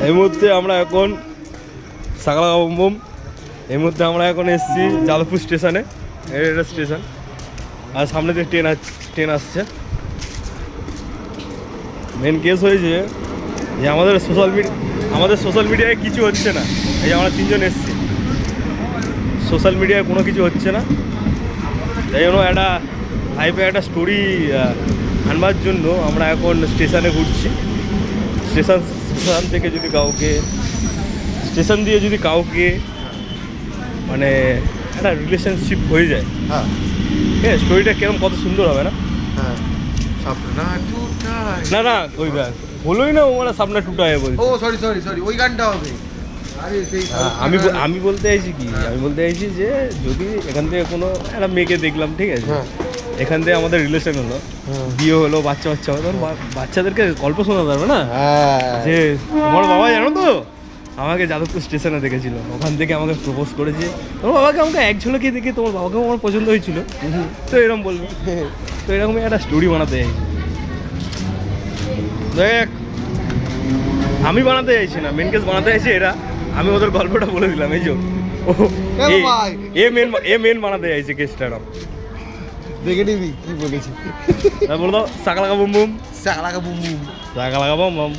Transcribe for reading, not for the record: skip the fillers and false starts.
এই মুহূর্তে আমরা এখন সাকালাকা বুম বুম, এই মুহূর্তে আমরা এখন এসেছি যাদবপুর স্টেশনে। এটা স্টেশন, আর সামনে দিয়ে ট্রেন আসছে। মেন কেস হয়েছে যে আমাদের সোশ্যাল মিডিয়ায় কিছু হচ্ছে না। এই যে আমরা তিনজন এসেছি, সোশ্যাল মিডিয়ায় কোনো কিছু হচ্ছে না। তাই জন্য একটা লাইফে একটা স্টোরি আনবার জন্য আমরা এখন স্টেশনে ঘুরছি। স্টেশন থেকে যদি কাউকে, স্টেশন দিয়ে যদি কাউকে মানে একটা রিলেশনশিপ হয়ে যায়, হ্যাঁ হ্যাঁ, স্টোরিটা কিরকম কত সুন্দর হবে না? হ্যাঁ সাপনা টুটায়। না ওই গান বলোই না, ও মানে সামনে টুটায় বলছে। ও সরি ওই গানটা হবে। আরে সেই আমি বলতে চাইছি কি, আমি বলতে চাইছি যে যদি এখান থেকে কোনো একটা মেয়েকে দেখলাম, ঠিক আছে, হ্যাঁ এখান থেকে আমাদের রিলেশন হলো, বিয়ে হলো, বাচ্চা হলো, তখন বাচ্চাদেরকে গল্প শোনাতে পারবে না যে তোমার বাবা জানো তো আমাকে যাদবপুর স্টেশনে দেখেছিল, ওখান থেকে আমাকে প্রপোজ করেছে, তোমার বাবাকে আমাকে এক ঝলকে দেখে তোমার বাবাকেও আমার পছন্দ হয়েছিল, তো এরকম বলবে। তো এরকমই একটা স্টোরি বানাতে চাইছি। দেখ, আমি বানাতে চাইছি না, মেন কেস বানাতে চাইছি এরা। আমি ওদের গল্পটা বলে দিলাম, এই যে এ মেন বানাতে চাইছে কেসটা। এরকম দেখে নিবি কি বলেছি। বলো তো, সাকালাকা বুম বুম, সাকালাকা বুম বুম। সাকালাকা বুম বুম।